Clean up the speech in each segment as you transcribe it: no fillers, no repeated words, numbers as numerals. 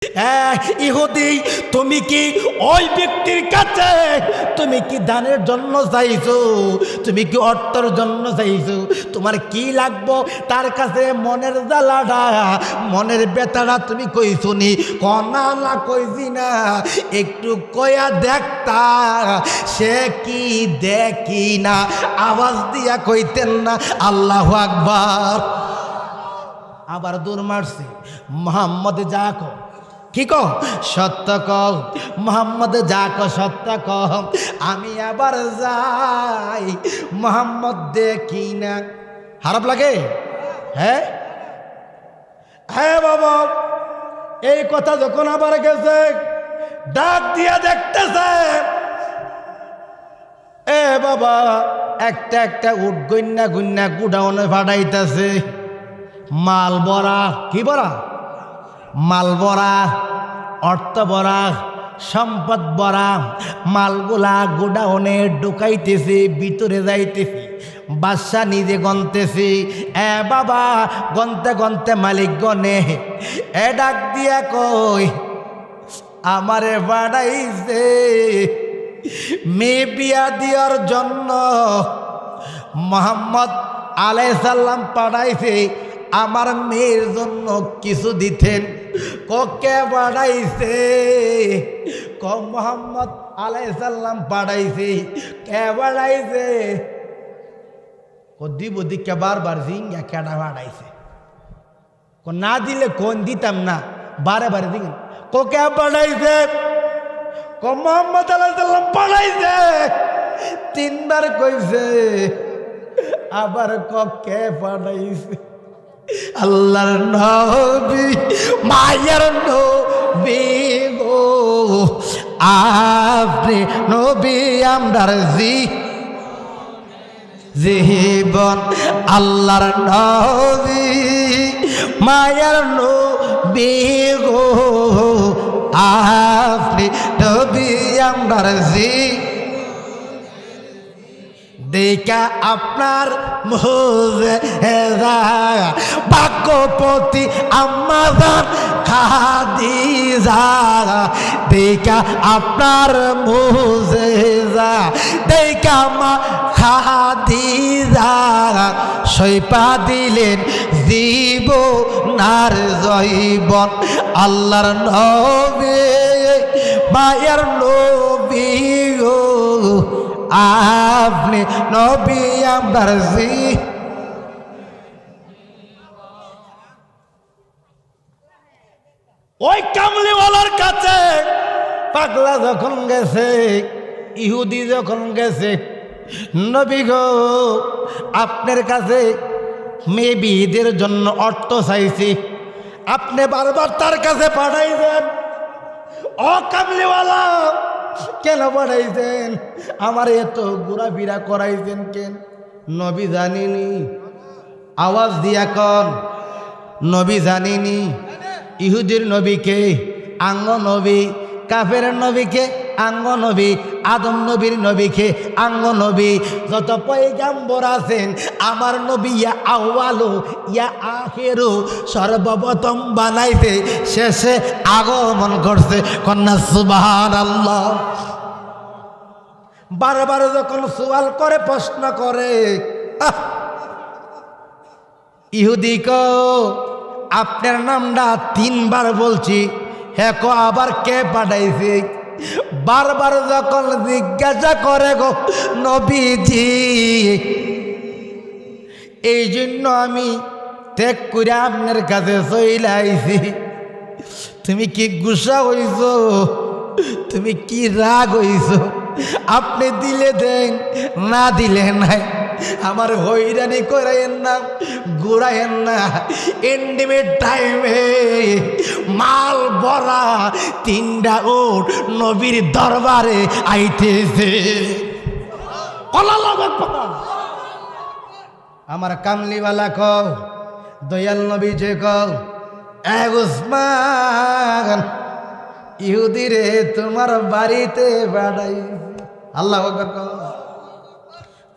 ইহুদি, তুমি কি ওই ব্যক্তির কাছে তুমি কি দানের জন্য চাইছো? তুমি কি অর্থের জন্য চাইছো? তোমার কি লাগবো তার কাছে মনের জ্বালাটা, মনের বেতাটা তুমি কইছো নি? কনা না কইছি না, একটু কয়া দেখতা সে কি দেখি না। আওয়াজ দিয়া কইতেন না আল্লাহু আকবার। আবার দূর মারছে মোহাম্মদ যা কো, কি কো সত্য কও, মোহাম্মদ যা কো সত্য কও। আমি আবার যাই মোহাম্মদ দেখি না। খারাপ লাগে? হ্যাঁ হ্যাঁ বাবা, এই কথা যখন আবার গেছে ডাক দিয়া দেখতেছে, এ বাবা একটা একটা উঠ গন্যা গন্যা গুডাউনে ফাটাইতেছে মাল ভরা। কি ভরা? মাল ভরা, অর্থ ভরা, সম্পদ ভরা মালগুলা গোডাউনে ঢুকাইতেছে, ভিতরে যাইতেছে। বাদশা নিজে গনতেছে, এ বাবা গনতে গনতে মালিক গনে। এ ডাক দিয়া কই আমারে বাড়াইছে মেয়ে বিয়া দিয়ার জন্য। মোহাম্মদ আলাইহিস সালাম পাঠাইছে আমার মেয়ের জন্য কিছু দিতেন। কে পাঠাইছে? ক মোহাম্মদ আলাইহিস সালাম পাঠাইছে। কে পাঠাইছে? ও দিব দিকে বারবার জিঙ্গা কেডা পাঠাইছে? না দিলে কোন দিতাম না, বারে বারে দিন। কে পাঠাইছে? ক মোহাম্মদ আলাইহিস সালাম পাঠাইছে। তিনবার কইছে। আবার কে পাঠাইছে? আল্লাহর নবী, মায়ের নবী গো আপনি নবী আমরার জীবন। আল্লাহর নবী, মায়ের নবী গো আপনি নবী আমরার দেখা আপনার মুজেজা ভাগ্যপতি আম্মাজান খাদিজা। দেখা আপনার মুজেজা, দেখা মা খাদিজা সইপা দিলেন জীবনার জৈবন। আল্লাহর নবী, মায়ের নবী গো আপনি নবী আমরার ওই কামলিওয়ালার কাছে পাগলা যখন গেছে, ইহুদি যখন গেছে, নবী গো আপনার কাছে মেয়ে বিয়েদের জন্য অর্থ চাইছি, আপনি বারবার তার কাছে পাঠাইছেন। ও কামলিওয়ালা কেন পাঠাইছেন? আমার এত ঘোরাফেরা করাইছেন কেন? নবী জানিনি? আওয়াজ দিয়া কন নবী জানিনি? ইহুদির নবীকে আঙ্গ নবী, কাফের নবীকে আঙ্গ নবী, আদম নবীর নবীকে আঙ্গ নবী। যত পয়গাম্বর আছেন আমার নবী ইয়া আউয়ালু ইয়া আখিরু, সর্বপ্রথম বানাইতে শেষে আগমন করছে। কন্যা সুবহানাল্লাহ। বারবার যখন সওয়াল করে, প্রশ্ন করে, ইহুদি কো আপনার নামটা তিনবার বলছি, হ্যাঁ কো আবার কে পাঠাইছে? বারবার যখন জিজ্ঞাসা করে গো নবীজি, এই জন্য আমি ত্যাগ করে আপনার কাছে চলে আইছি। তুমি কি গুসা হইছো? তুমি কি রাগ হইছো? আপনি দিলে দেন, না দিলে নাই। আমার হইরানি করাইয়েন না, ঘুরাইয়েন না। এন্ডিমের টাইমে মাল ভরা তিনটা উট নবীর দরবারে আইতেছে। আমার কামলিওয়ালা কও, দয়াল নবী যে কও, এ উসমান ইহুদি রে তোমার বাড়িতে বাড়াই। আল্লাহু আকবার কও।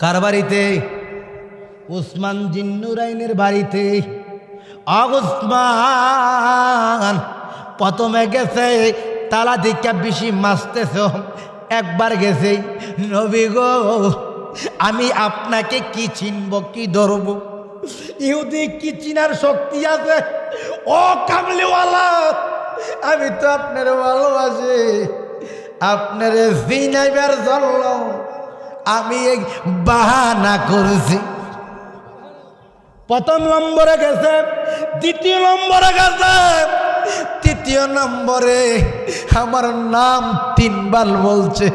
কার বাড়িতে? উসমান জিন্নুরাইনের বাড়িতে। উসমান প্রথমে গেছে তালা দিকা বেশি মাসতেছ, একবার গেছে নবী গো আমি আপনাকে কি চিনব কি ধরব? ইহুদি কি চিনার শক্তি আছে? ও কামলিওয়ালা আমি তো আপনার ভালোবাসি, আপনার চিনাইবার জন্য আমি এক বাহানা করেছি। প্রথম নম্বরে গেছে, দ্বিতীয় নম্বরে গেছে, তৃতীয় নম্বরে আমার নাম 3 বার বলছে।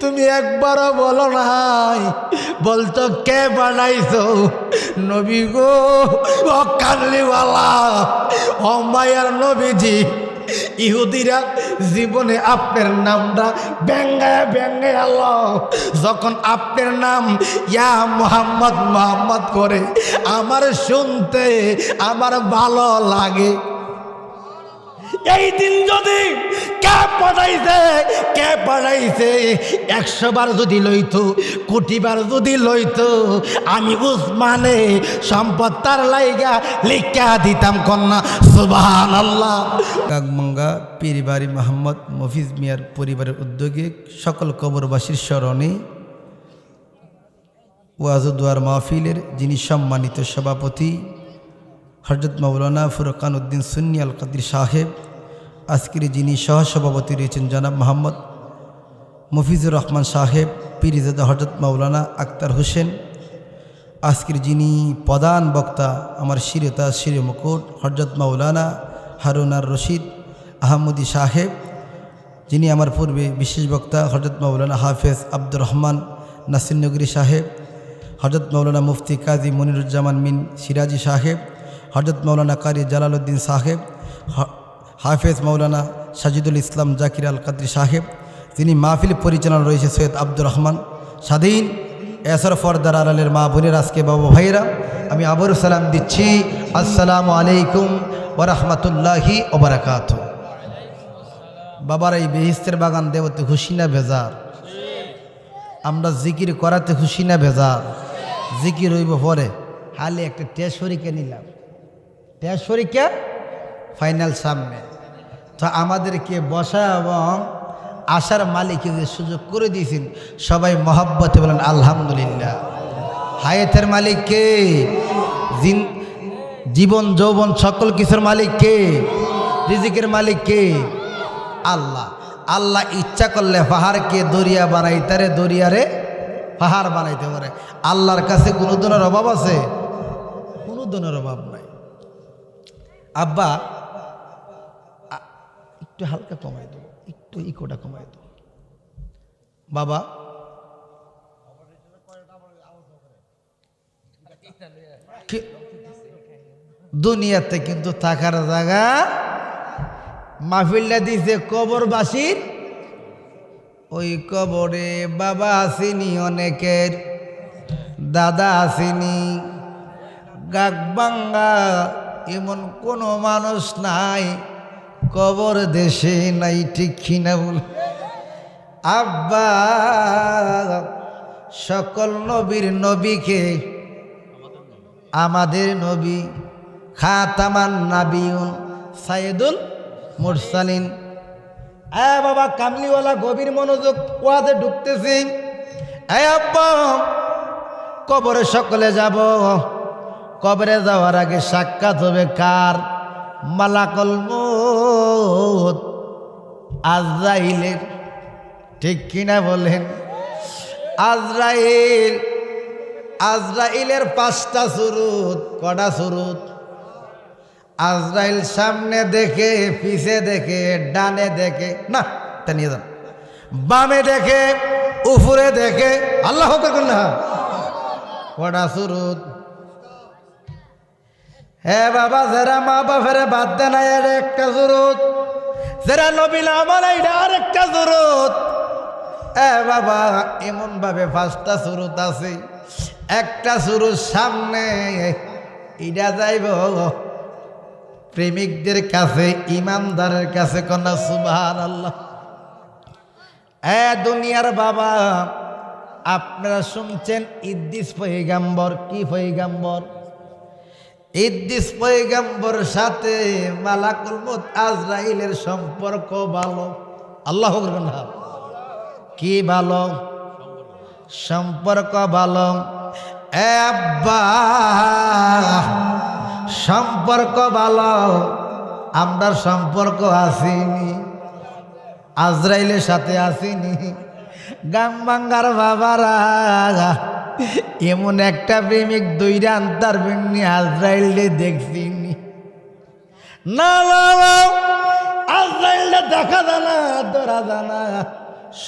তুমি একবারও বলো নাই, বলতো কে বানাইছো? নবী গো ও কামলিওয়ালা ও মায়ার নবীজি, ইহুদিরা জীবনে আপনার নামটা ব্যঙ্গায় ব্যঙ্গায় আল্লাহ যখন আপনার নাম ইয়া মুহাম্মদ মুহাম্মদ করে আমার শুনতে আমার ভালো লাগে। এই দিন যদি কে পাঠাইছে 100 বার যদি লইতো, কোটি বার যদি লইতো, আমি উসমানে সম্পদ তার লাইগা লিখা দিতাম কন্যা সুবহানাল্লাহ। কাকমঙ্গা পীরবাড়ি মোহাম্মদ মফিজ মিয়ার পরিবারের উদ্যোগে সকল কবরবাসীর স্মরণে ওয়াজ ও দোয়ার মাহফিলের যিনি সম্মানিত সভাপতি হযরত মাওলানা ফুরকান উদ্দিন সুন্নি আল কাদির সাহেব, আজকের যিনি সহসভাপতি রয়েছেন জনাব মোহাম্মদ মফিজুর রহমান সাহেব, পীরজাদা হযরত মাওলানা আক্তার হোসেন, আজকের যিনি প্রধান বক্তা আমার শিরতা শিরে মুকুট হযরত মাওলানা হারুনার রশিদ আহমদী সাহেব, যিনি আমার পূর্বে বিশেষ বক্তা হযরত মাওলানা হাফেজ আব্দুর রহমান নাসিরনগরী সাহেব, হযরত মাওলানা মুফতি কাজী মনিরুজ্জামান মিন সিরাজি সাহেব, হযরত মাওলানা কারি জালালউদ্দিন সাহেব, হাফেজ মাওলানা সাজিদুল ইসলাম জাকির আল কাদরি সাহেব, যিনি মাহফিল পরিচালনা রয়েছে সৈয়দ আব্দুর রহমান স্বাধীন, এসর ফরদার আলালের মা বোনের, আজকে বাবা ভাইরা আমি আবারও সালাম দিচ্ছি, আসসালামু আলাইকুম ওয়া রাহমাতুল্লাহি ওয়া বারাকাতুহু। বাবার এই বেহেশতের বাগান দেওয়াতে খুশি না বেজার? আমরা জিকির করাতে খুশি না বেজার? জিকির হইব পরে, হালে একটা টেস্ট পরীক্ষা নিলাম, টেস্ট পরীক্ষা ফাইনাল সামনে, তো আমাদেরকে বসা এবং আশার মালিক যে সুযোগ করে দিয়েছেন, সবাই মহব্বতে বলেন আলহামদুলিল্লাহ। হায়াতের মালিক কে? জীবন যৌবন সকল কিছুর মালিক কে? রিজিকের মালিক কে? আল্লাহ। আল্লাহ ইচ্ছা করলে পাহাড়কে দরিয়া বানাইতারে, দরিয়ারে পাহাড় বানাইতে পারে। আল্লাহর কাছে কোনো ধরনের অভাব আছে? কোনো ধরনের অভাব নাই। আব্বা একটু হালকা কমাই দেবো, একটু ইকোটা কমাই দেবো। বাবা দুনিয়াতে কিন্তু থাকার জায়গা, মাহফিলটা দিছে কবরবাসীর, ওই কবরে বাবা আসেনি অনেকের, দাদা আসেনি, গাগবাঙ্গা এমন কোনো মানুষ নাই কবর দেশে নাই, ঠিক কিনা বল? আব্বা সকল নবীর নবীকে আমাদের নবী খাতামান নাবিয়ুন সাইয়্যিদুল মুরসালিন। বাবা কামলিওয়ালা গভীর মনোযোগ, ওয়াজে ঢুকতেছি। আব্বা কবরে সকলে যাব, কবরে যাওয়ার আগে সাক্ষাৎ হবে কার? মালাকুল মউত আজরাইলের, ঠিক কিনা বলেন? আজরাইলের 5টা সুরুত। কটা সুরুত? আজরাইল সামনে দেখে, পিছে দেখে, ডানে দেখে, না তা নিয়ে যান, বামে দেখে, উপরে দেখে, আল্লাহ করবেন না। কটা সুরুত? হ্যাঁ বাবা, যারা মা বাপের বাদ দেয় না এর একটা জরুরত, যারা নবীল আমার এটা আর একটা জরুরত। বাবা এমন ভাবে 5টা সুরুত আছে। একটা সুরুত সামনে, এটা যাইব প্রেমিকদের কাছে, ইমানদারের কাছে। কন্যা সুবহানাল্লাহ। দুনিয়ার বাবা আপনারা শুনছেন ইদ্রিস পয়গম্বর, কি পয়গম্বর? ইদ্রিস পয়গম্বর সাথে মালাকুল মউত আজরাইলের সম্পর্ক ভালো। আল্লাহু আকবার। কি ভালো? সম্পর্ক ভালো। আব্বা সম্পর্ক ভালো। আমরা সম্পর্ক আসিনি, আজরাইলের সাথে আসিনি। গাংবাঙ্গার বাবারা এমন একটা প্রেমিক দুইটা আন্তার বেমনি আজরাইলে দেখছিনি। না আজরাইলে দেখা জানা ধরা জানা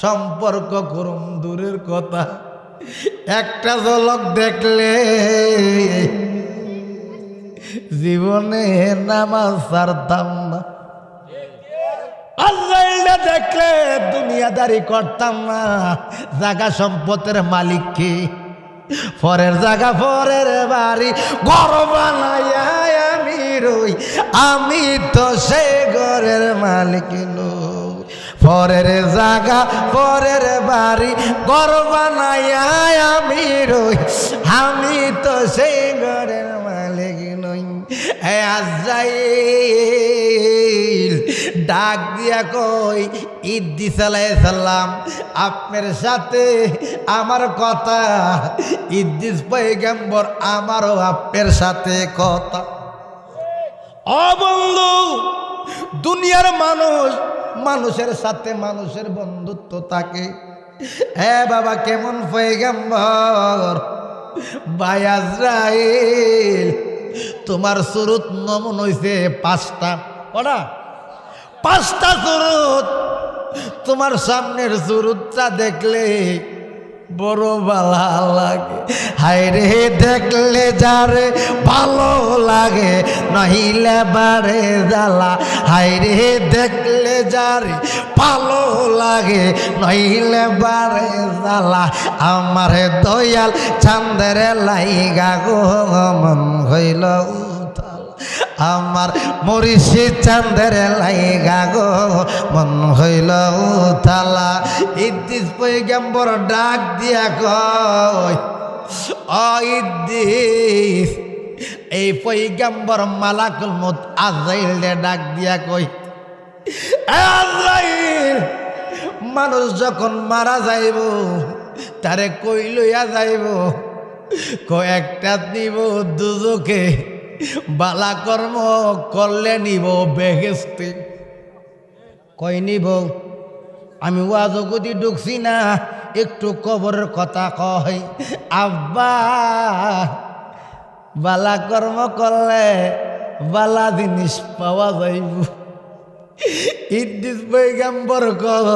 সম্পর্ক করুম দূরের কথা, একটা ঝলক দেখলে জীবনে নামাজ ছাড়তাম না। আল্লাহকে দেখলে দুনিয়াদারি করতাম না। জায়গা সম্পদের মালিক কি? পরের জায়গা পরের বাড়ি ঘর বানাইয়া আমি রই, আমি তো সেই ঘরের মালিক নই। পরের জায়গা পরের বাড়ি ঘর বানাইয়া আমি রই, আমি তো সেই ঘরের মালিক নই। আজরাইল ডাক দিয়া কই, ইদ্রিস আলাইহিস সালাম আপনার সাথে আমার কথা। ইদ্রিস পয়গম্বর আমারও আপনার সাথে কথা। ও বন্ধু, দুনিয়ার মানুষ মানুষের সাথে মানুষের বন্ধুত্ব থাকে। হ্যাঁ বাবা, কেমন পয়গম্বর ভাই আজরাইল, তোমার সুরত নমন হইছে 5টা। কটা? 5টা সুরত। তোমার সামনের সুরতটা দেখলে বড় ভালো লাগে। হায়রে দেখলে যারে ভালো লাগে, নহিলে বারে জ্বালা। হায়রে দেখলে যারে ভালো লাগে, নহিলে বারে জ্বালা। আমার দয়াল চাঁদের লাইগা গো মন হইল উথাল। আমার মরিষি চাঁদের লাইগা গো মন হইল উথালা। ইদ্রিস পয়গম্বর ডাক দিয়া কয়, ও ইদ্রিস। এই পয়গম্বর মালাকুল মউত আজরাইলে ডাক দিয়া কই, আজরাইল মানুষ যখন মারা যাইব তারে কই লইয়া যাইব? কয়েকটা নিব দুজকে, বালা কর্ম করলে নিব বেহেশতে। কই নিব? আমি ওয়াজ গদি ঢুকছি না, একটু কবরের কথা কয়। আব্বা বালা কর্ম করলে বালা জিনিস পাওয়া যাইব। ইদ্রিস পয়গম্বর কহ,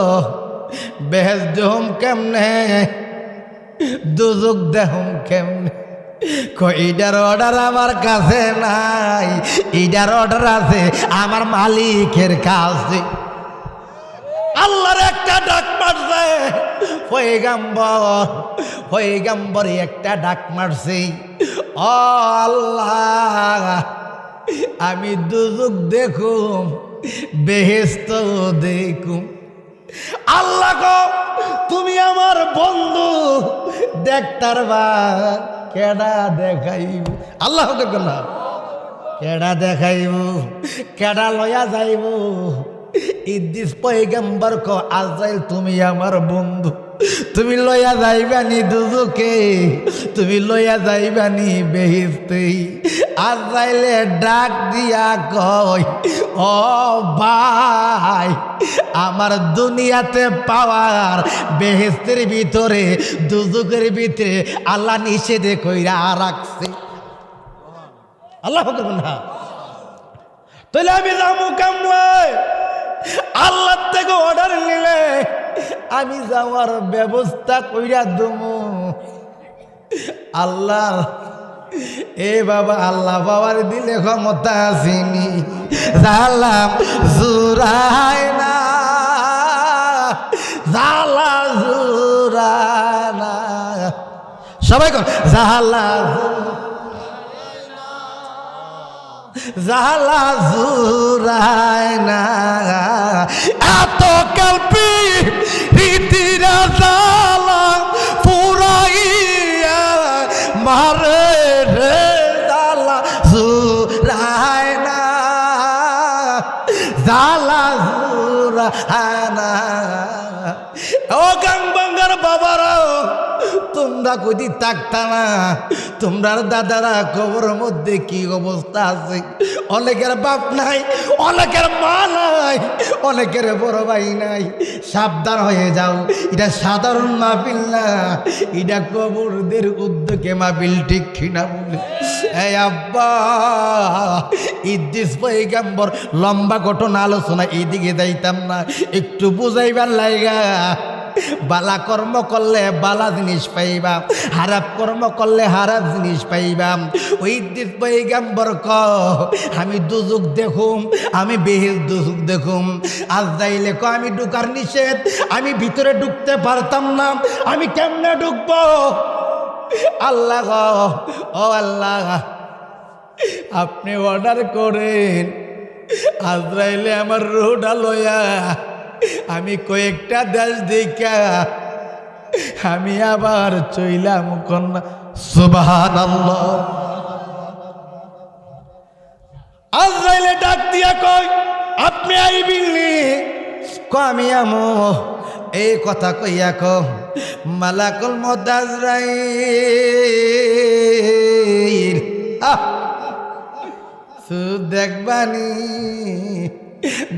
বেহেশত দেহম কেমনে, দুজক দেহম কেমনে? এইটার অর্ডার আমার কাছে নাই, এইটার অর্ডার আছে আমার মালিকের কাছে। আল্লাহর একটা ডাক মারছে পয়গম্বর একটা ডাক মারছে, ও আল্লাহ আমি দুজক দেখুম, বেহেশত দেখুম। আল্লাহ গো, তুমি আমার বন্ধু দেখতার বা কেডা দেখাইব? আল্লাহ কেডা দেখাইব, কেডা লয়া যাইব? ইদ্রিস পয়গম্বর কো, আজরাইল তুমি আমার বন্ধু, তুমি লয়া যাইবানি দুজকে, তুমি লয়া যাইবানি বেহেশতে। আজরাইলে ডাক দিয়া কয়, ও ভাই আমার দুনিয়াতে পাওয়ার বেহেশতের ভিতরে দুজকের ভিতরে আল্লাহ নিষেধে কইরা রাখছে। আল্লাহ না তাহলে আমি যাবো কেমনে? আল্লাহ থেকে অর্ডার নিলে আমি যাওয়ার ব্যবস্থা কইরা দেবো। আল্লাহ এ বাবা, আল্লাহ বাবার দিলে ক্ষমতা আসেনি। জালাম জুরাই না, জালা জুরাই না। সবাই কর, জালা জালা জুরাই না। এত কালপি রীতিরা জালা পুরাইয়া মারে রে, জালা না। ও গাং বাঙ্গার বাবারা, তোমরা কদি থাকতা না? তোমরার দাদারা কবর মধ্যে কি অবস্থা আছে? অনেকের বাপ নাই, অনেকের মা নাই, অনেকের বড় ভাই নাই। সাবধান হয়ে যাও, এটা সাধারণ মাহফিল না, এটা কবরদের উদ্যোগে মাহফিল, ঠিক কিনা বলে? এই আব্বা, ইদ্রিস পয়গম্বর লম্বা ঘটনা আলোচনা, এইদিকে যাইতাম না, একটু বুঝাইবার লাইগা। বালা কর্ম করলে বালা জিনিস পাইবা, খারাপ কর্ম করলে খারাপ জিনিস পাইবা। ওই ইদ্রিস পয়গম্বর আমি দুজক দেখুম, আমি বেহেশত দুজক দেখুম। আজ যাইলে আমি ঢুকার নিষেধ, আমি ভিতরে ঢুকতে পারতাম না, আমি কেমনে ঢুকবো? আল্লাহ ও আল্লাহ, আপনি অর্ডার করেন, আজরাইলে আমার রুহটা লয়া আমি কয়েকটা দেশ দেখা আমি আবার চইলাম কন্যা। সুবহানাল্লাহ। আজরাইলে ডাক দিয়া কই, আপনি আইবিনি? আমি আমো। এই কথা কইয়া মালাকুল মউত আজরাইল দেখবানি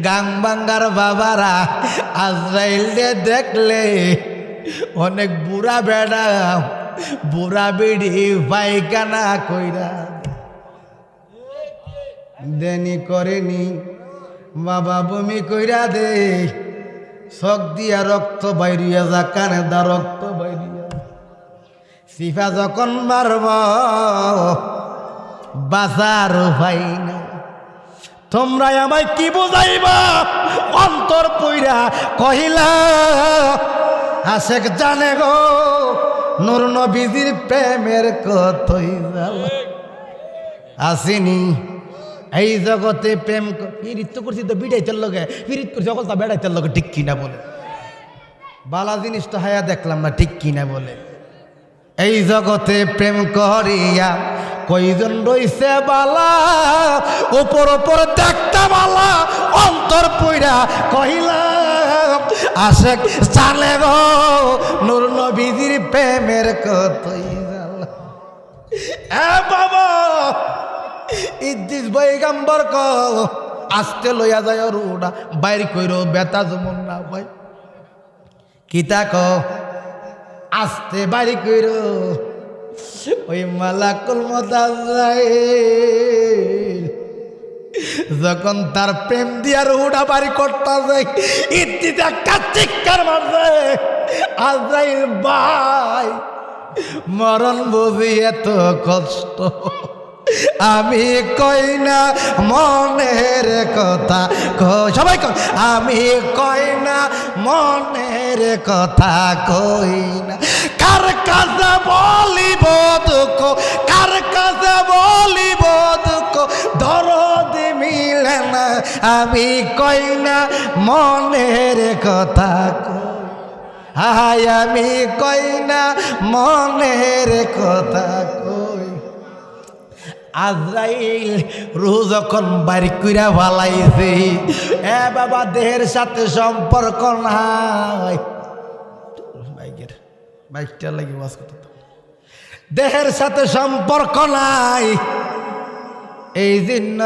গাং বাঙ্গার বাবারা আজরাইল দেখলে অনেক বুড়া বেড়া বুড়া বেড়ি পায়খানা কইরা দেনি করেনি, বাবা বমি কইরা দে, চোখ দিয়া রক্ত বাইরিয়া যা, কানে দা রক্ত বাইরিয়া। সিফা যখন মারব বাঁচার উপায় না। তোমরা আমায় কি বুঝাইবা? অন্তর পইরা কহিলা আশেক জানে গো নূর নবীজির প্রেমের কতই জ্বালা। আসেনি এই জগতে প্রেম ফিরিত করছি তো বিড়াইতের লগে, ফিরিত করছি সকল তা বেড়াইতের লগে, ঠিক কিনা বলে? বালা জিনিসটা হায়া দেখলাম না, ঠিক কিনা বলে? এই জগতে প্রেম করিয়া কয়জন রইছে বালা, উপর উপর দেখতে বালা, অন্তর পইরা কহিলা আশেক জানে গো নূর নবীজির প্রেমের কতই জ্বালা। এ বাবা, ইদ্রিস পয়গম্বর আস্তে লইয়া যায় রুডা বাইর কইরো, বেতা যেমন না ভাই কিতা আস্তে বাড়ি কইরো। ওই মালাকুল মউত আজরাইল যখন তার প্রেম দিয়ার উড়া বাড়ি করতে যায়, ইদ্রিস একটা চিৎকার মারছে, আজরাইল ভাই মরণ বুঝি এত কষ্ট, আমি কই না মনের কথা, সবাই কই আমি কই না মনের কথা, কই না কার কাছে বলিব দুঃখ, কার কাছে বলিব দুঃখ, দরদ মিলে না, আমি কই না মনের কথা, হায় আমি কই না মনের কথা কই। আজরাইল রুহ যখন বাইর কইরা ভালাইছে, এ বাবা দেহের সাথে সম্পর্ক নাই, বাইকটা লাগে ওয়াজ করতে, দেহের সাথে সম্পর্ক নাই। এই জন্য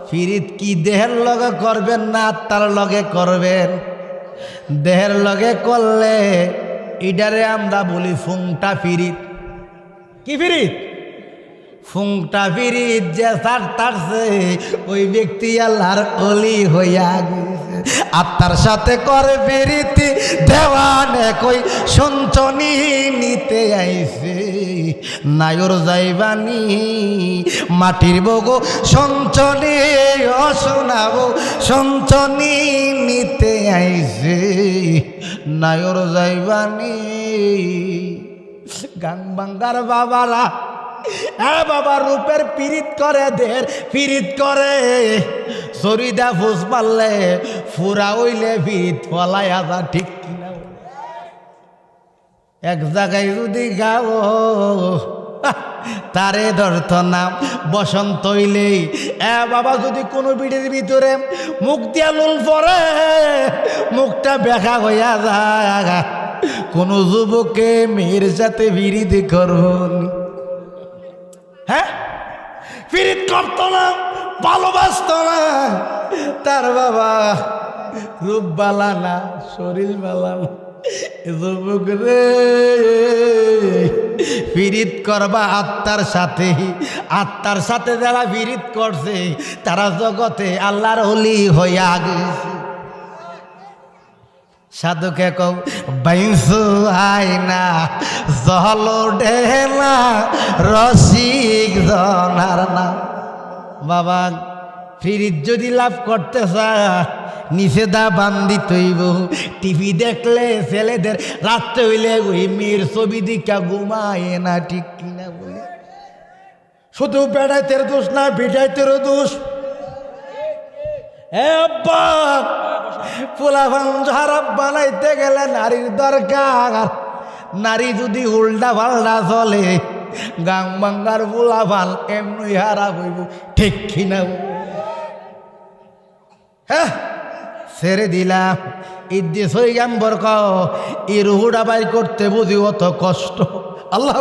ফিরিত কি দেহের লগে করবেন না তার লগে করবেন? দেহের লগে করলে ইডারে আমরা বলি ফুংটা ফিরিত। কি ফিরিত? ফুংটা ফিরিত যে সার তারছে ওই ব্যক্তি আল্লাহর অলি হইয়া গেছে। আত্মার সাথে করে ফিরিতি দেওয়ানে কই সঞ্চনি নিতে আইছে, নায়র যাইবানি মাটির বগো সঞ্চনি অশোনাবো, সঞ্চনি নিতে আইছে নায়র যাইবানি। গাং বাঙ্গার বাবারা, হ্যাঁ বাবা রূপের পীড়িত করে, দেহের পীড়িত করে, শরীদা ফুস পারলে ফুরা হইলে পীড়িত ফলাই আজা, ঠিক কিনা? এক জায়গায় যদি গাও তারে ধরত নাম বসন্ত হইলেই, এ বাবা যদি কোনো বিড়ির ভিতরে মুখ দিয়া লুল পরে একটা ব্যাখ্যা হইয়া যায় কোন যুবকে মেয়ের সাথে বিরিতি করুন, হ্যাঁ বিরিত করতো না, ভালোবাসতো না। তার বাবা রূপ বালা না, শরীর বালা না। যুবক রে বিরিত করবা আত্মার সাথে, আত্মার সাথে যারা বিরিত করছে তারা জগতে আল্লাহর ওলি হইয়া গেছে। সাধুকে কও বাইসু আয়না জল ঢেলা রসিক জনার না। বাবা ফিরিত যদি লাভ করতে চা নিষেধা বান্দি তৈব। টিভি দেখলে ছেলেদের রাত্রে হইলে ওই মেয়ের ছবি দিকা ঘুমায় না, ঠিক কিনা বলে? শুধু বেড়াইতের দোষ না, বিটাইতেরও দোষ। আব্বা পোলাপান খারাপ বানাইতে গেলে নারীর দরকার। নারী যদি উল্টা পাল্টা চলে গাং বাঙ্গার পোলাপান এমনি হারাপ হইব, ঠিক কিনা? হ্যাঁ ছেড়ে দিলাম। ইদ্দিস হয়ে গাম্বর এই রুহুটা বাই করতে বুঝি অত কষ্ট। আল্লাহ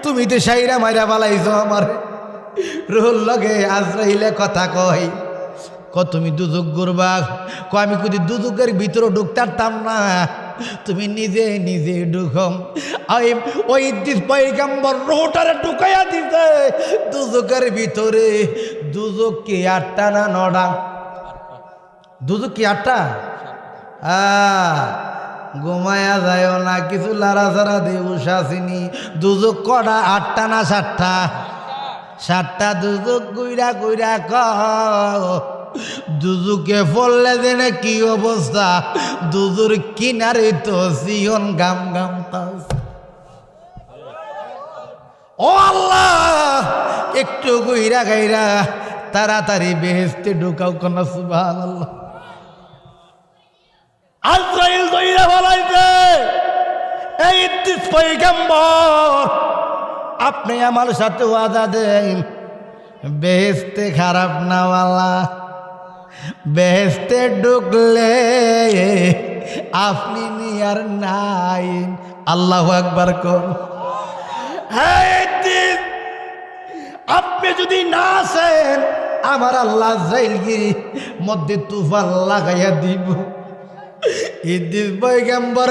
তুমি তো সাইরা মাইরা বালাইছো আমার রুহুর লগে। আজরাইলে কথা কয় তুমি দুজক করবা, আমি যদি দুজকের ভিতরে ঢুকতাম না, তুমি নিজে নিজে ঢুকম। ওই পয়গম্বর রোটারে ঢুকাইয়া দিতে দুজকের ভিতরে। দুজক কি 8টা না 9টা? দুজক কি 8টা? ঘুমায়া যায় না, কিছু লাড়াছাড়া দিয়ে উষাসিনি। দুজক কটা? 8টা না 7টা? 7টা দুজক গুইরা গুইরা দুজুকে পড়লে জেনে কি অবস্থা। দুজুর কিনারে তো সিয়ন গাম গাম। ও আল্লাহ একটু গুইরা গাইরা তাড়াতাড়ি বেহেশতে ঢুকাও কোন। সুবহানাল্লাহ। আজরাইল দইরা বলাইছে এই ইদ্দিস পয়গম্বর আপনি আমার সাথে ওয়াদা দেন বেহেশতে খারাপ না ওয়ালা, বেহেশতে ঢুকলে আপনি নিয়ার নাই। আল্লাহু আকবার কোন। আপনি যদি না আসেন আমার আল্লাহ আজরাইলগিরি মধ্যে তুফান লাগাইয়া দিব। ইদ্দিস পয়গম্বর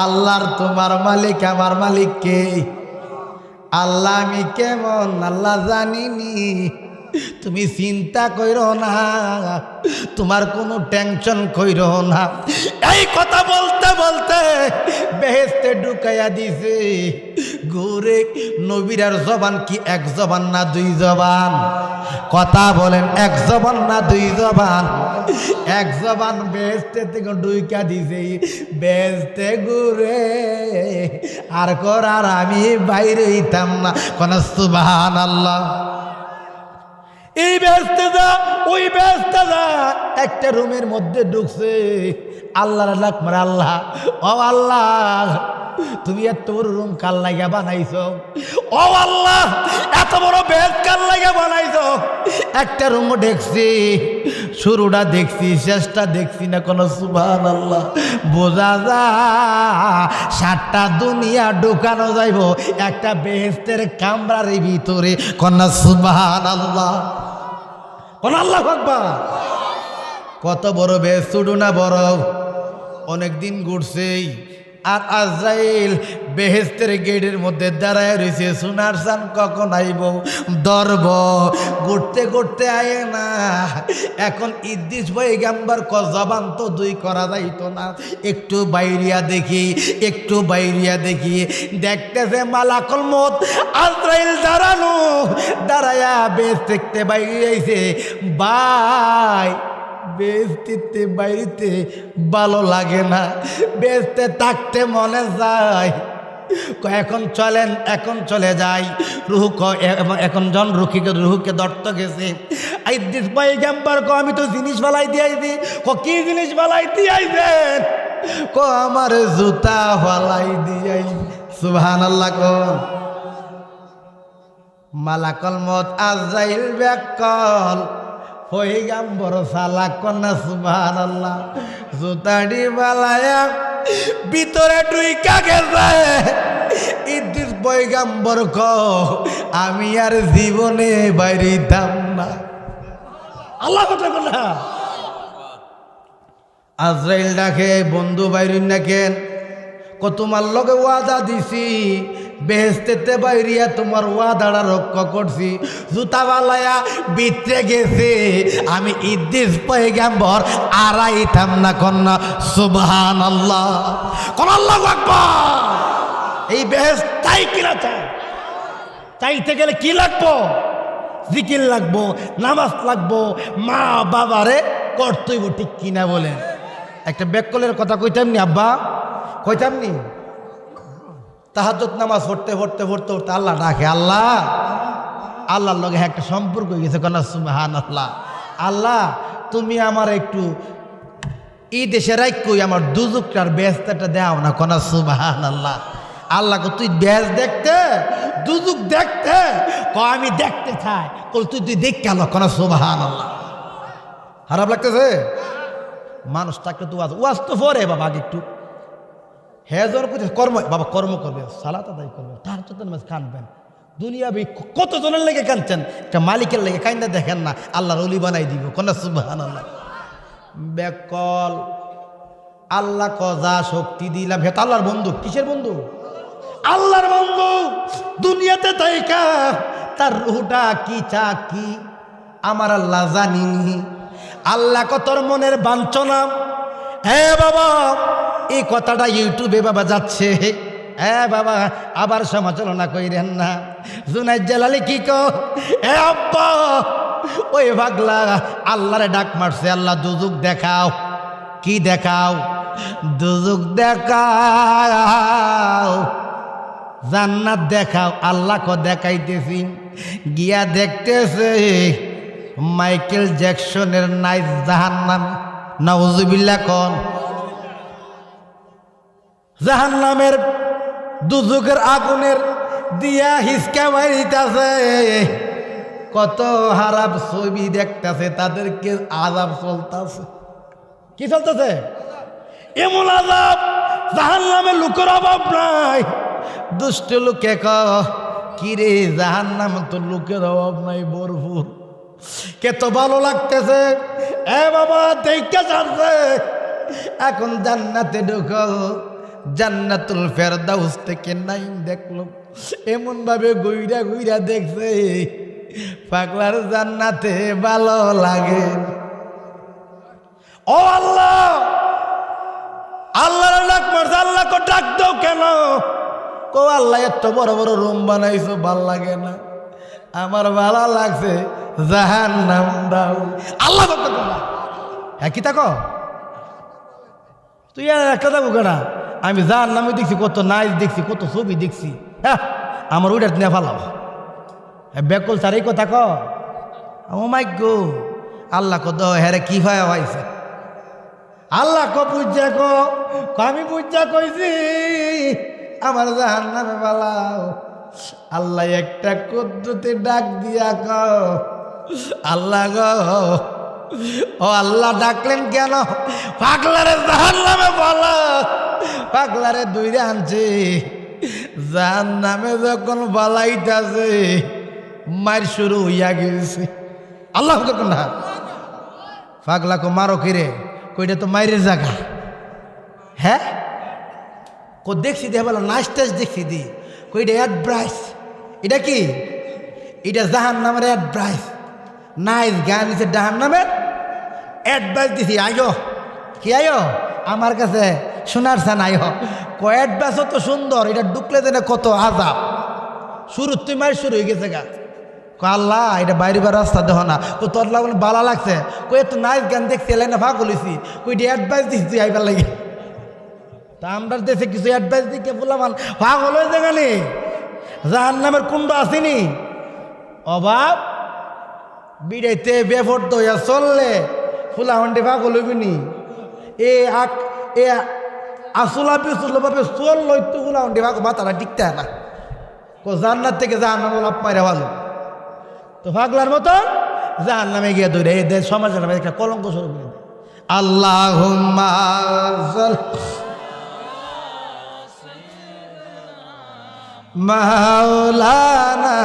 আল্লাহর তোমার মালিক আমার মালিক কে? আল্লাহ আমি কেমন আল্লাহ জানিনি। তুমি চিন্তা কইরো না, তোমার কোনো টেনশন কইরো না। এই কথা বলতে বলতে বেহেশতে ঢুকাইয়া দিছে। ঘুরে নবীরার জবান কি 1 জবান না 2 জবান? কথা বলেন, 1 জবান না 2 জবান? 1 জবান বেহেশতে থেকে ঢুকা দিছে। বেহেশতে ঘুরে আর করার আমি বাইরে হইতাম না। কোন সুবহানাল্লাহ। এই বেহেশতে যা ওই বেহেশতে যা একটা রুমের মধ্যে ঢুকছে। আল্লাহর ডাক মারে, আল্লাহ ও আল্লাহ তুমি এত বড় রুম কার লাগা বানাইছো? ও আল্লাহ এত বড় বেহেশত কার লাগা বানাইছো? একটা রুম দেখছি, শুরুটা দেখছি, শেষটা দেখছি না। কোন সুবহানাল্লাহ। বোঝা যা 7টা দুনিয়া ঢুকানো যাইব একটা বেহেশতের কামরার ভিতরে। কোন সুবহানাল্লাহ, কোন আল্লাহু আকবার। কত বড় বেহেশত, ছোট না বড়? অনেকদিন ঘুরছে। আর আজরাইল বেহেশতের গেটের মধ্যে দাঁড়ায় রয়েছে। সোনার চান কখন আইব ধরব। ঘুরতে ঘুরতে আয় না। এখন ইদ্দিস পয়গম্বর জবান তো 2 করা যাইতো না। একটু বাইরিয়া দেখি, একটু বাইরিয়া দেখি। দেখতেছে মালাকুল মউত আজরাইল দাঁড়ানো, দাঁড়ায়া বেহেশত থেকে বাইরে আইছে। ভাই বেহেশতে বাইরেতে ভালো লাগে না, বেহেশতে থাকতে মনে যায়। এখন চলেন, এখন চলে যাই। রুহু এখন জন রুহুকে ধরতে গেছে। ইদ্দিস পয়গম্বর আমি তো জিনিস বালাই দিয়েছি। কি জিনিস বালাই দিয়েছেন? আমার জুতা বালাই দিয়াই। সুবহানাল্লাহ কোন। মালাকুল মউত আজরাইল ব্যাকল পয়গাম্বর সালাক কন্যা সুবহানাল্লাহ জুতাড়ি বালায়া ভিতরে ঢুইকা গেছে ইদ্রিস পয়গাম্বর আমি আর জীবনে বাইরিতাম না। আল্লাহ কথা বলা আজরাইল ডাকে বন্ধু বাইরিন না কেন তোমার লগে ওয়াদা দিছি বেহেস্তেতে বাইরিয়া তোমার ওয়াদাটা রক্ষা করছি জুতা বালায়া ভিতরে গেছে আমি ইদ্রিস পয়গাম্বর আড়াইতাম না কন্যা সুবহানাল্লাহ কোন আল্লাহু আকবার। এই বেহেস্ত তাই কিনা চাইতে গেলে কি লাগবো? জিকির লাগবো, নামাজ লাগবো, মা বাবারে করতেইব, ঠিক কিনা বলেন? একটা ব্যাককলের কথা কইতাম নি আব্বা, কইতাম নি? তাহাজ্জুদ নামাজ পড়তে পড়তে পড়তে পড়তে আল্লাহ ডাকে, আল্লাহ আল্লাহর লগে একটা সম্পর্ক হয়ে গেছে কন্যা সুবহানাল্লাহ। আল্লাহ তুমি আমার একটু এই দেশে রাখই আমার দুজুকটার ব্যস্তাটা দাও না কন্যা সুবহানাল্লাহ। আল্লাহকে তুই ব্যাস দেখতে দুজুক দেখতে আমি দেখতে চাই তুই দেখ কেন কন্যা সুবহানাল্লাহ। খারাপ লাগতেছে? মানুষ তাকে তো ওয়াজ তো পরে বাবা আগে একটু হেজর করতে কর্ম বাবা কর্ম করবে, সালাত আদায় করবে, তার জন্য কানবেন। দুনিয়া কতজনের লেগে কানছেন, একটা মালিকের লেগে কান্দা দেখেন না, আল্লাহর ওলি বানাই দিব কন্যা সুবহানাল্লাহ। বেকল আল্লাহ কজা শক্তি দিলাম, হে তো আল্লাহর বন্ধু। কিসের বন্ধু? আল্লাহর বন্ধু। দুনিয়াতে তাইকা তার রুহটা কি চা কি আমার আল্লাহ জানিনি। আল্লাহ কতর মনের বাঞ্ছনা। হ্যাঁ বাবা এই কথাটা ইউটিউবে বাবা যাচ্ছে, হ্যাঁ বাবা আবার সমালোচনা কইরেন না। জুনাইদ জালালি কি কো, এ আব্বা ওই পাগলা আল্লাহরে ডাক মারছে, আল্লাহ দুজুক দেখাও। কি দেখাও? দুজুক দেখাও, জান্নাত দেখাও। আল্লাহ কো দেখাইতেছি, গিয়া দেখতেছে মাইকেল জ্যাকসনের নাইস জাহান্নাম। নাউজুবিল্লাহ কোন জাহান্নামের দুজুকের আগুনের দিয়া হিসকা মারিতেছে, কত হারাপ ছবি দেখতেছে, তাদেরকে আযাব চলতেছে। কি চলতেছে? এমন আযাব জাহান্নামের লোকের অভাব নাই। দুষ্ট লোকে কিরে জাহান্নামে তো লোকের অভাব নাই, ভরপুর। কত ভালো লাগতেছে, এ বাবা দেখা যাচ্ছে। এখন জান্নাতে ঢুকো, জান্নাতুল ফেরদাউস থেকে নাইম দেখলো, এমন ভাবে গুইরা গুইরা দেখছে পাগলার জান্নাতে ভালো লাগে। ও আল্লাহ, আল্লাহর ডাক মারছে, আল্লাহ কো ডাক দাও কেন? কো আল্লাহ এত বড় বড় রুম বানাইছো, ভাল লাগে না, আমার ভালো লাগছে, জাহান্নাম দাও। আল্লাহ হ্যাঁ কি থাকো তুই আর একটা থাকো কেনা? আমি জাহান্নামে দেখছি, কত নাইস দেখছি, কত ছবি দেখছি, হ্যাঁ আমার ওইটা নিয়ে ভালো বেকল স্যার এই কথা কো। ও মাই গো, আল্লাহ কত হ্যাঁ কি ভাই হয়েছে? আল্লাহ কো বুঝা কো, আমি বুঝা কইছি আমার জাহান্নামে বালাও। আল্লাহ একটা কুদরতে ডাক দিয়া কো, আল্লাহ গো, ও আল্লাহ ডাকলেন কেন? পাগলারে জাহান্নামে বলা, পাগলারে দুইরে আনছে, জাহান্নামে যখন বালাইতাছে মার শুরু হইয়া গেছে। আল্লাহ না পাগলা কো মারো কিরে? কইটা তো মাইরের জায়গা। হ্যাঁ কো দেখছি দিয়ে বলো নাচ টাচ দেখছি দি, কইটা অ্যাড ব্রাইস। এটা কি? এটা জাহান্নামের অ্যাড ব্রাইস। নাইস গান দিছে জাহান্নামের অ্যাডভাইস দিছি, আইও কি আইও আমার কাছে শোনার চান আইও। ক অ্যাডভাইসও তো সুন্দর, এটা ঢুকলে দেন কত আজাব। শুরু তুই মার শুরু হয়ে গেছে গা। ক আল্লাহ এটা বাইরে বার রাস্তা দেহ না, কো তোর লাগলে বালা লাগছে, কই এত নাইস গান দেখছি, এলাই না ভাগ বলেছি, কইটি অ্যাডভাইস দিছি তুই আইবার লাগে। তা আমরা দেশে কিছু অ্যাডভাইস দিকে বললাম ভাগ হলো যেখানে জাহান্নামের কুণ্ড আসেনি। অভাব বিড়াইতে বেফর দইয়া চললে ফুলা হন্ডে ভাগ হলবিনি। এ আসলা পিছল ভাবে চল লইতো ফুলা হন্ডে ভাগ মাথাটা টিকতে না। জান্নাত থেকে জাহান্নাম লাভ পাইরা ভালো তো পাগলার মতন জাহান্নামে গিয়ে ধরে দে সমাজের একটা কলঙ্ক শুরু করে দেয়। আল্লাহুম্মা মাওলানা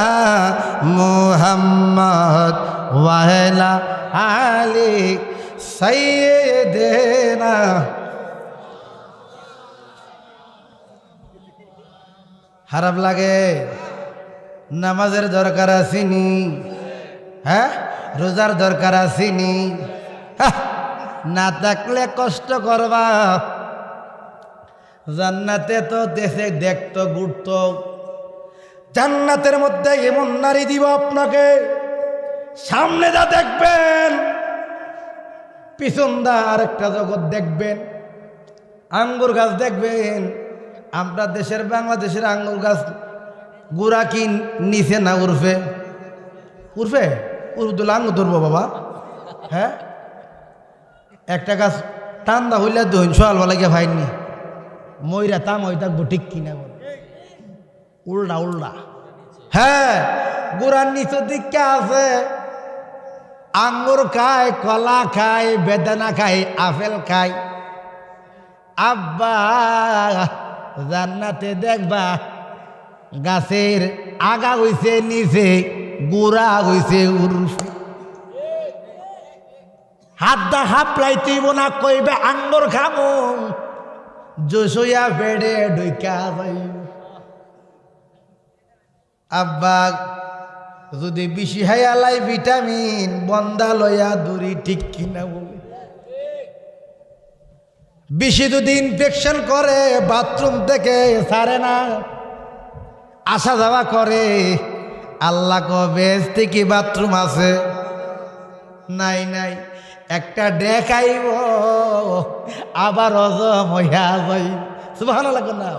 মুহাম্মদ ওয়া আলা আলি সাইয়্যিদিনা। খারাপ লাগে? নামাজের দরকার আসেনি? হ্যাঁ, রোজার দরকার আসেনি? না থাকলে কষ্ট করবা। জান্নাতে তো দেশে দেখতো ঘুরতো, জান্নাতের মধ্যে এমন নারী দিব আপনাকে, সামনে যা দেখবেন পিছন দা আরেকটা জগৎ দেখবেন। আঙ্গুর গাছ দেখবেন, আমরা দেশের বাংলাদেশের আঙ্গুর গাছ গুড়া কি নিচে না উর্ফে উর্ফে উর্দুল আঙ্গুর ধরবো বাবা। হ্যাঁ, একটা গাছ টান্দা হইলে দইন সোয়ালবেলা গিয়ে ভাইনি ময়রা তাম হয়ে থাকবো, ঠিক কিনা বল? উল্টা উল্টা। হ্যাঁ, গুড়ার নিচের দিকে আছে আঙ্গুর খায়, কলা খায়, বেদানা খায়, আপেল খায়। আব্বা জান্নাতে দেখবা গাছের আগা হইছে নিচে, গুড়া হইছে উর্ফে। হাত দা হাফলাই তুইব না, কইবে আঙ্গুর খামো, জসইয়া বেড়ে ঢুকা যাইব। আব্বা যদি বেশি হাইয়ালাই ভিটামিন বন্দা লইয়া দূরি, ঠিক কিনা বলে? বেশি যদি ইনফেকশন করে বাথরুম থেকে সারে না, আসা যাওয়া করে। আল্লাহ বেহেশতে কি বাথরুম আছে? নাই নাই। একটা দেখাইব আবার হজম হইয়া যাই। সুবহানাল্লাহ না?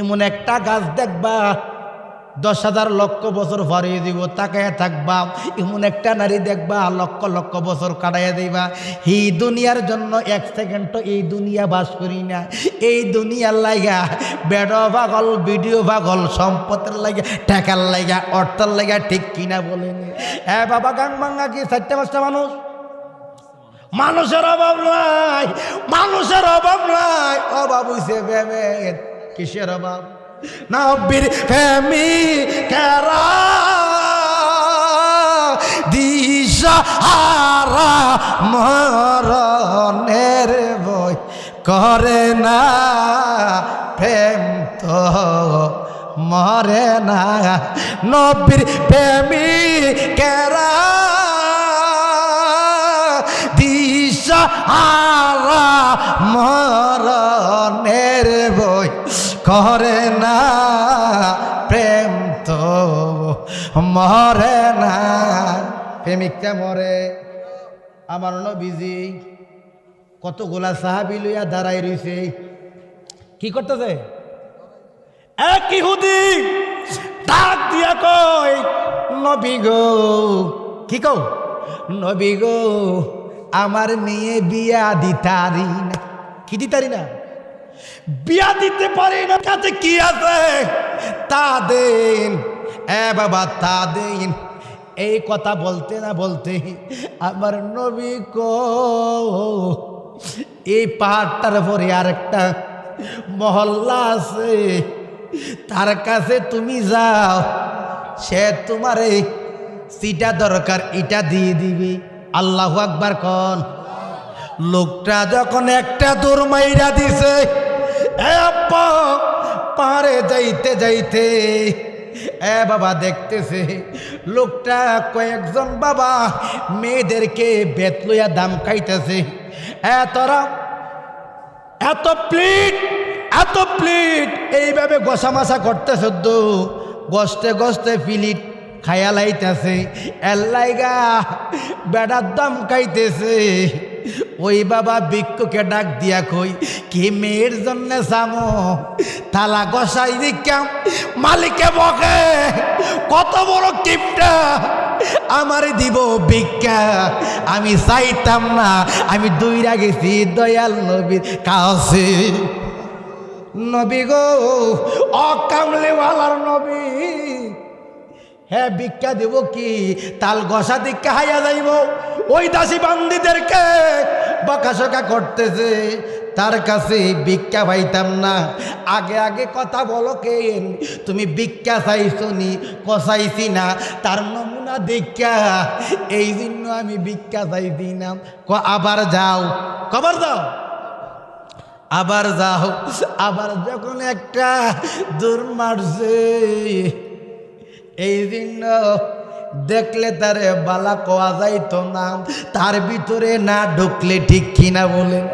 এমন একটা গাছ দেখবা 10,000 লক্ষ বছর ভরিয়ে দিব, তাকায় থাকবা। এমন একটা নারী দেখবা লক্ষ লক্ষ বছর কাটাইয়া দিবা। এই দুনিয়ার জন্য 1 সেকেন্ড তো এই দুনিয়া বাস করি না। এই দুনিয়ার লাগা বেড়ো পাগল, ভিডিও পাগল, সম্পদের লাগা, টাকার লাগা, অর্থের লাগা, ঠিক কিনা বলেন? হ্যাঁ বাবা, গাং বাঙ্গা কি 4-5টা মানুষ? মানুষের অভাব নাই, মানুষের অভাব নাই। অভাব হইছে প্রেমের। কিসের অভাব? নবীর প্রেমী কেরা দিশাহারা মরণের বই করে না, প্রেম তো মরে না। নবীর প্রেমী কেরা দিশাহারা মরণের বই করে না, প্রেম তো মরে না। প্রেমিকটা মরে। আমার নবীজি কতগুলা সাহাবী লইয়া দাঁড়াই রইছে, কি করতেছে? এক ইহুদি ডাক দিয়া কই, নবী গো। কি কও? নবী গো, আমার মেয়ে বিয়া দিতারি না। কি দিতারি না? বিয়া দিতে পারি না। কাছে কি আছে তা দেন। এ বাবা তা দেন। এই কথা বলতে না বলতে আমার নবী কো, এই পাহাড়টার পরে আরেকটা মহল্লা আছে, তার কাছে তুমি যাও, সে তোমার এই সিটা দরকার এটা দিয়ে দিবি। আল্লাহু আকবার কন। লোকটা যখন একটা দৌড় মাইরা দিছে, পাহাড়ে যাইতে যাইতে বাবা দেখতেছে লোকটা কয়েকজন বাবা মেয়েদেরকে বেত লইয়া দাম খাইতেছে। তোরা এত প্লেট এইভাবে গোসামাশা করতেছ, তো গস্তে গস্তে প্লেট খায়া লাইতেছে। এল্লাইগা বেড়ার দাম খাইতেছে। ওই বাবা ভিক্ষুকে ডাক দিয়া কই, কি মেয়ের জন্য সামো তালা গসাই দিকাম। মালিকে বকে, কত বড় কিপটা, আমার দিব ভিক্ষা। আমি চাইতাম না, আমি দৌড়া গেছি দয়াল নবীর কাছে। নবী গো, অকামলিওয়ালার নবী, হ্যাঁ ভিক্ষা দেব কি, তাল গসা দীক্ষা হাইয়া যাইব। ওই দাসী বান্দিদেরকে বকাশকা করতেছে, তার কাছে ভিক্ষা পাইতাম না। আগে আগে কথা বলো কেন, তুমি ভিক্ষা চাইছো নি? কষাইছি না, তার নমুনা দীক্ষা, এই জন্য আমি ভিক্ষা চাইছি না। আবার যাও, কবার যাও, আবার যাও। আবার যখন একটা দূর মারছে, এই জন্য দেখলে তারে বালা কোয়া যাইতো না, তার ভিতরে না ঢুকলে ঠিক কিনা বলেন?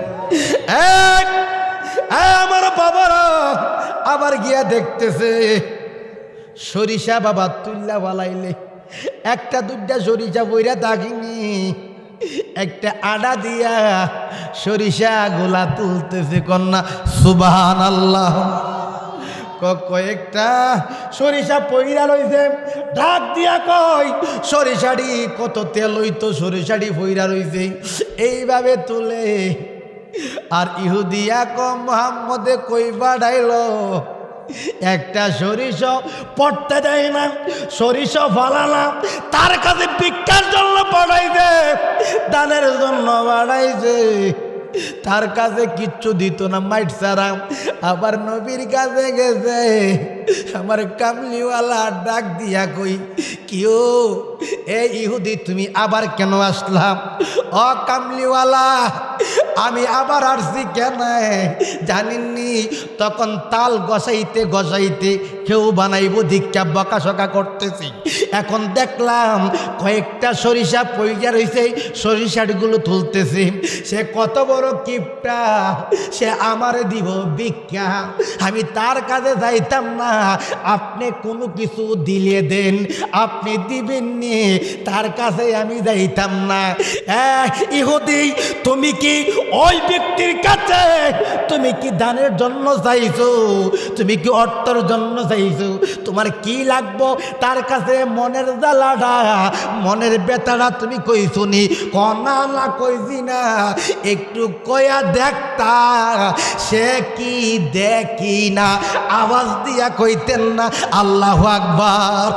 আমার বাবারা আবার গিয়া দেখতেছে সরিষা বাবা তুল্লা বালাইলে একটা দুইটা সরিষা বইরা থাকিনি, একটা আডা দিয়া সরিষা গোলা তুলতেছে। কন্যা সুবহানাল্লাহ। কয়েকটা সরিষা পইরা লইছে, ঢাক দিয়া কয় সরিষাড়ি কত তেল হইতো, সরিষাড়ি পইরা রইছে, এইভাবে তুলে। আর ইহুদিয়া কম মোহাম্মদে কই বাড়াইল, একটা সরিষ পড়তে দেয় না, সরিষ ফালানা, তার কাছে ভিক্ষার জন্য পাঠাইছে, দানের জন্য বাড়াইছে, তার কাছে কিচ্ছু দিত না, মাইট ছাড়া। আবার নবীর কাছে গেছে, আমার কামলিওয়ালা ডাক দিয়া কই, কিও এ ইহুদি তুমি আবার কেন আসলাম? ও কামলিওয়ালা, আমি আবার আসছি কেন জানেননি? তখন তাল গসাইতে গসাইতে কেউ বানাইব দীক্ষা বকাশকা করতেছি, এখন দেখলাম কয়েকটা সরিষা পইজা রয়েছে, সরিষাগুলো তুলতেছি। সে কত বড় কিপটা, সে আমারে দিব ভিক্ষা, আমি তার কাছে যাইতাম না। আপনি কোনো কিছু দিলে দেন, আপনি দিবেননি, তার কাছে আমি যাইতাম না। ইহুদি, তুমি কি ওই ব্যক্তির কাছে তুমি কি দানের জন্য চাইছো? তুমি কি অর্থের জন্য চাইছো? তোমার কি লাগবো তার কাছে মনের জ্বালাটা, মনের বেতাটা তুমি কইছো নি? কনা না কইছি না, একটু কয়া দেখতা সে কি দেখি না, আওয়াজ দিয়া কইতেন না আল্লাহু আকবার।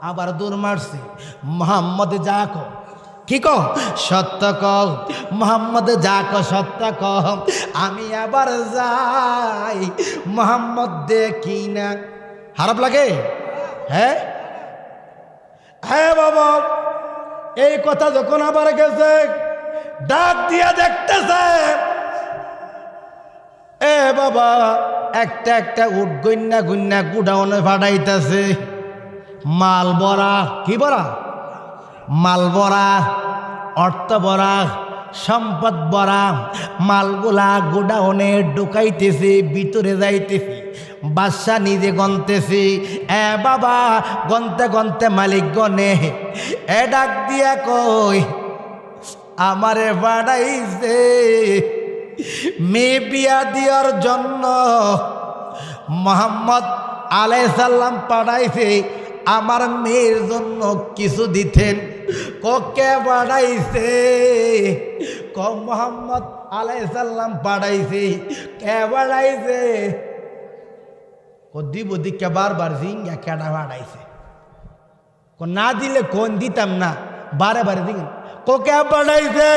আবার দূর মারছে, মোহাম্মদ যা কো, কি কো সত্য কও, মোহাম্মদ যা কো সত্য কও। আমি আবার যাই, মোহাম্মদ দেখি না। খারাপ লাগে? হ্যাঁ হ্যাঁ বাবা, এই কথা যখন আবার গেছে, ডাক দিয়া দেখতেছে, এ বাবা একটা একটা উঠ গন্যা গন্যা গুডাউনে ফাটাইতেছে, মাল ভরা। কি ভরা? মাল ভরা, অর্থ ভরা, সম্পদ ভরা, মালগুলা গোডাউনে ঢুকাইতেছে, ভিতরে যাইতেছে। বাদশা নিজে গনতেছে, এ বাবা গনতে গনতে মালিক গনে, এ ডাক দিয়া কই আমারে বাড়াইছে মেয়ে বিয়া দিয়ার জন্য। মোহাম্মদ আলাইহিস সালাম পাঠাইছে আমার মেয়ের জন্য কিছু দিতেন। কে বাড়াইছে? মোহাম্মদ আলাইহিস সালাম পাঠাইছে। কে বাড়াইছে? দিব দিকে বারবার জিঙ্গা কেডা বাড়াইছে? না দিলে কোন দিতাম না, বারে বারে দিন। কে বাড়াইছে?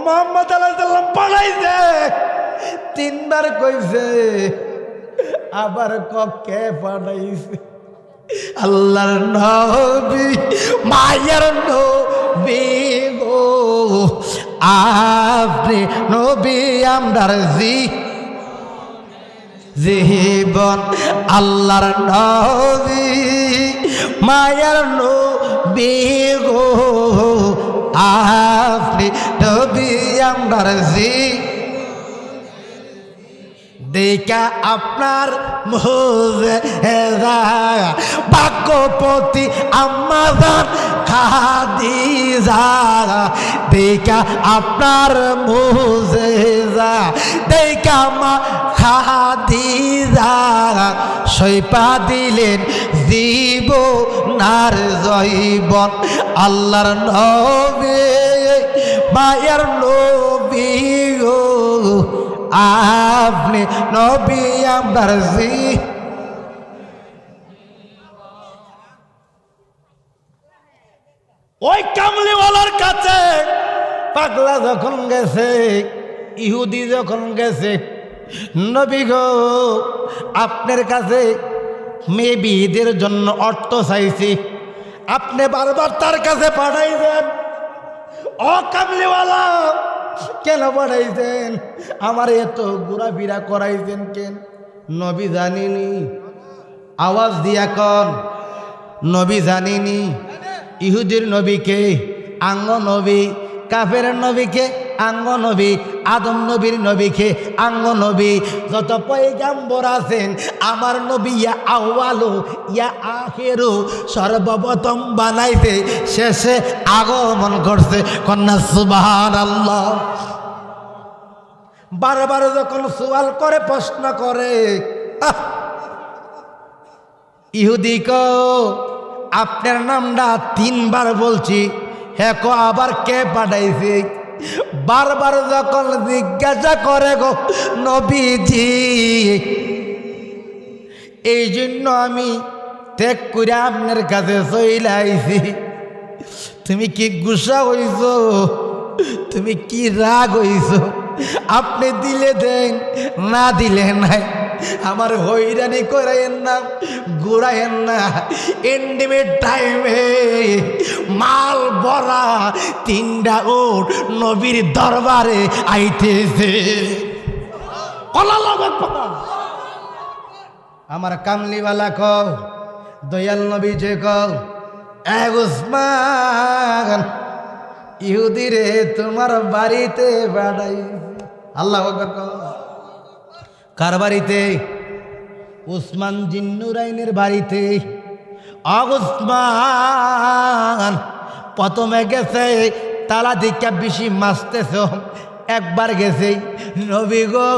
মোহাম্মদ আলাইহিস সালাম পাঠাইছে। তিনবার কইছে, আবার কে পাঠাইছে? আল্লাহর নবী, মায়ের নবী গো, আপনি নবী আমরার জীবন। আল্লাহর নবী, মায়ের নবী গো, আপনি নবী আমরার দেখা আপনার মুজেজা, ভাগ্যপতি আম্মাজান খাদিজা, দেখা আপনার মুজেজা, দেখা মা খাদিজা সইপা দিলেন জীবনার জৈবন। আল্লাহর নবী, মায়ের নবী গো, আপনি নবী আমরার ওই কামলিওয়ালার কাছে পাগলা যখন গেছে, ইহুদি যখন গেছে, নবী গো আপনার কাছে মেয়ে বিয়েদের জন্য অর্থ চাইছি, আপনি বারবার তার কাছে পাঠাইছেন। ও কামলিওয়ালা কেন পাঠাইছেন? আমার এত ঘোরাফেরা করাইছেন কেন? নবী জানিনি? আওয়াজ দিয়া কন, নবী জানিনি? ইহুদির নবীকে আঙ্গ নবী, কাফের নবীকে আঙ্গ নবী, আদম নবীর নবীকে আঙ্গ নবী, যত পয়গাম্বর আছেন আমার নবী ইয়া আউয়ালু ইয়া আখিরু, সর্বপ্রথম বানাইতে শেষে আগমন করছে। কন্যা সুবহানাল্লাহ। বারবার যখন সওয়াল করে, প্রশ্ন করে, ইহুদি কো আপনার নামটা 3 বার বলছি, হ্যাঁ কো আবার কে পাঠাইছে? বারবার যখন জিজ্ঞাসা করে গো নবীজি, এই জন্য আমি ত্যাগ করে আপনার কাছে চলে আইছি। তুমি কি গুসা হইছ? তুমি কি রাগ হইছ? আপনি দিলে দেন, না দিলে নাই। আমার হইরানি করাইয়েন না, ঘুরাইয়েন না। এন্ডিমের টাইমে মাল ভরা 3টা উট নবীর দরবারে আইতেছে। আমার কামলিওয়ালা কও, দয়াল নবী যে কও, এ উসমান ইহুদি রে তোমার বাড়িতে বাড়াই। আল্লাহু আকবার কও। কার বাড়িতে? উসমান জিন্নুরাইনের বাড়িতে। উসমান প্রথমে গেছে, তালা দিকা বেশি মাসতেছ, একবার গেছে, নবী গো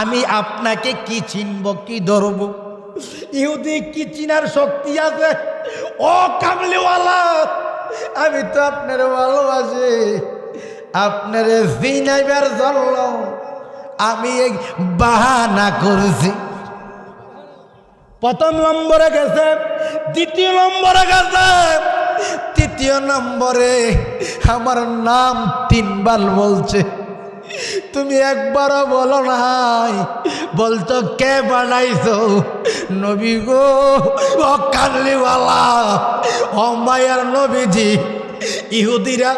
আমি আপনাকে কি চিনব, কি ধরব? ইহুদি কি চিনার শক্তি আছে? ও কামলিওয়ালা আমি তো আপনার ভালোবাসি, আপনার চিনাইবার জন্য আমি এই বাহানা করছি। প্রথম নম্বরে গেছে, দ্বিতীয় নম্বরে গেছে, তৃতীয় নম্বরে আমার নাম 3 বার বলছে। তুমি একবারও বলো নাই, বলতো কে বানাইছো? নবী গো ও কামলিওয়ালা, ও মায়ার নবীজি, ইহুদিরা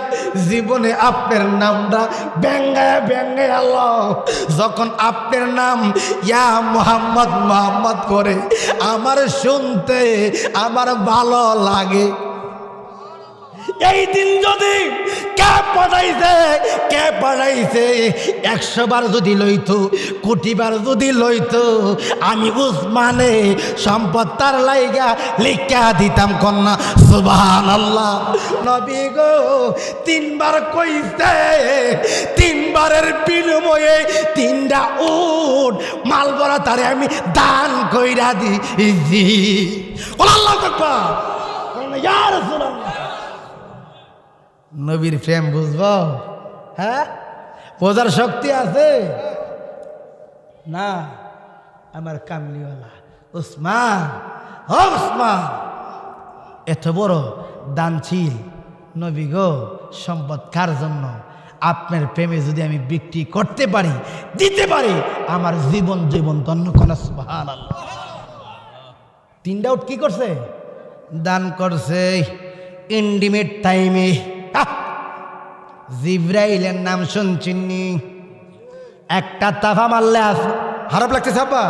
জীবনে আপনার নামটা ব্যঙ্গায় ব্যঙ্গায় আল্লাহ যখন আপনার নাম ইয়া মুহাম্মদ মুহাম্মদ করে আমার শুনতে আমার ভালো লাগে। এই দিন যদি কে পাঠাইছে 100 বার যদি লইতো, কোটি বার যদি লইতো, আমি উসমানে সম্পদ তার লাইগা লিখা দিতাম। কন্যা সুবহানাল্লাহ। নবী গো 3 বার কইছে, 3 বারের বিনিময়ে 3টা উট মাল ভরা তারে আমি দান কইরা দিছি। আল্লাহু আকবার। ইয়া রাসূলুল্লাহ। নবীর প্রেম বুঝবো? হ্যাঁ, বোঝার শক্তি আছে না? আমার কামলিওয়ালা উসমান, উসমান এত বড় দানশীল নবী গো, সম্পদ কার জন্য? আপনার প্রেমে যদি আমি বিক্রি করতে পারি, দিতে পারি, আমার জীবন ধন্য। কোনা সুবহানাল্লাহ। 3টা উট কি করছে? দান করছে। ইন্টিমেট টাইমে জিব্রাইলের নাম শুনছিনি? একটা তাফা মারলে খারাপ লাগছে সাব্বা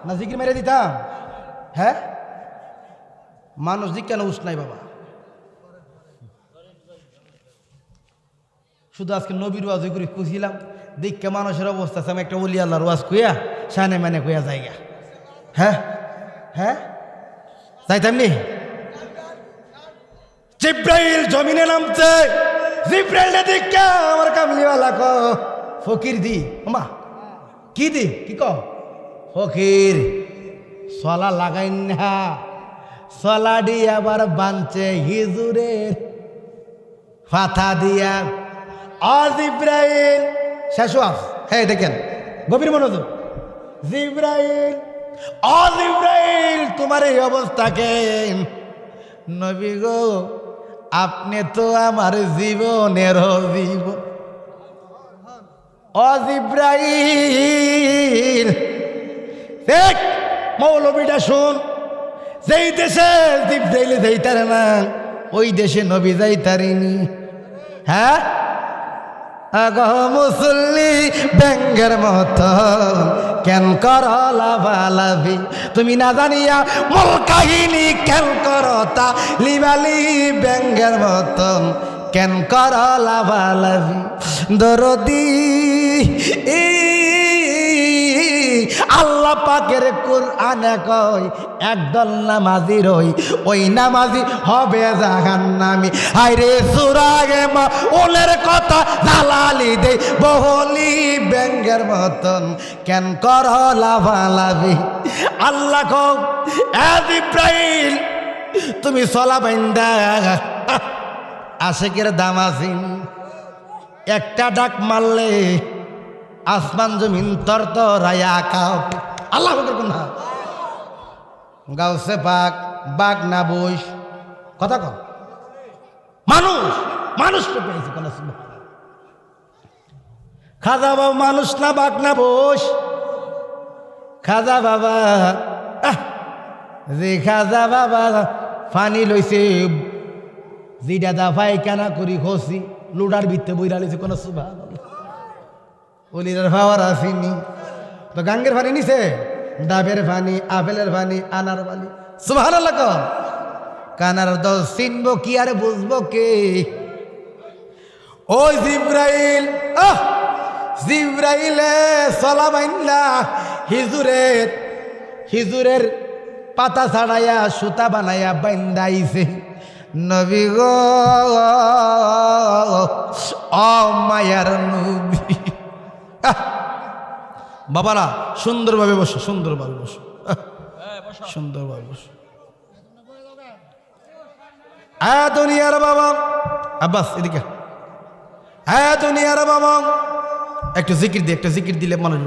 না? জিকির মেরে দিতাম। হ্যাঁ, মানুষ দিক কেন উস নাই বাবা? শুধু আজকে নবীর ওয়াজ করে খুঁজছিলাম, দেখে মানুষের অবস্থা আছে। আমি একটা ওলি আল্লাহর ওয়াজ কইয়া সানে মানে কইয়া জায়গা। হ্যাঁ হ্যাঁ, যাইতাম নি? জিব্রাইল জমিনে নামছে, জিব্রাইল দেখে আমার কামলিওয়ালা ক ফকির দি মা কি দি কি ক ফকির সলা লাগাই না, সলা দিয়ে আবার বানছে হিজুরের ফাথা দিয়া। জিব্রাইল শেষ। হ্যাঁ দেখেন, গভীর মনোযোগ। জিব্রাইল, জিব্রাইল তোমার এই অবস্থা কেন? নবী গো আপনি তো আমার জীবনের জীবন। ও জিব্রাইল, দেখ মৌলবীটা শুন, যেই দেশে জিব্রাইল যাইতারে না ওই দেশে নবী যাইতারিনি। হ্যাঁ আগো মুসল্লি ব্যাঙ্গের মতন কেন কর লাভালাভি, তুমি না জানিয়া মোর কাহিনী কেন করতা লিবালি ব্যাঙ্গের মতন কেন কর লাভালাভি। দরদি আল্লাহ পাকের কুরআনে কয় একদল নামাজি রই, ওই নামাজি হবে জাহান্নামী। হায়রে সুরাগে ওলের কথা জালালি দে বহলি ব্যাঙ্গের মতন কেন কর লাভালাভি। আল্লাহ কও এ জিব্রাইল তুমি চলা বাইন্দা আশেকের দামাসিন, একটা ডাক মারলে আসমান জমিন তরতরায়া কাঁপ। আল্লাহ না গাউসে পাক বাঘ না বইস কথা কন, মানুষ মানুষ তো পেয়েছে কোন খাজা বাবা মানুষ না বাঘ না বস। খাজা বাবা যে খাজা বাবা ফানি লইছে যেটা দা পায়খানা করি খসি লুডার ভিত্তে বইরা লইছে কোন সুভা অলিরার পাওয়ার আসেনি তো গাঙ্গের পানি নিছে, ডাবের পানি, আপেলের পানি, আনার পানি। সুবহানাল্লাহ কর। কানার দল চিনবো কি আর বুঝবো কে? ওই জিব্রাইল জিব্রাইলে সলামাইল্লা হিজুরের পাতা ছাড়াইয়া সুতা বানাইয়া বাইন্দাইছে। নবী গো ও মায়ার নবী, বাবারা সুন্দরভাবে বসো, সুন্দরভাবে বসো, সুন্দরভাবে বসো। হ্যাঁ দুনিয়ার বাবা আব্বাস এদিকে, হ্যাঁ দুনিয়ার বাবা একটু জিকির দিয়ে, একটা জিকির দিলে মানুষ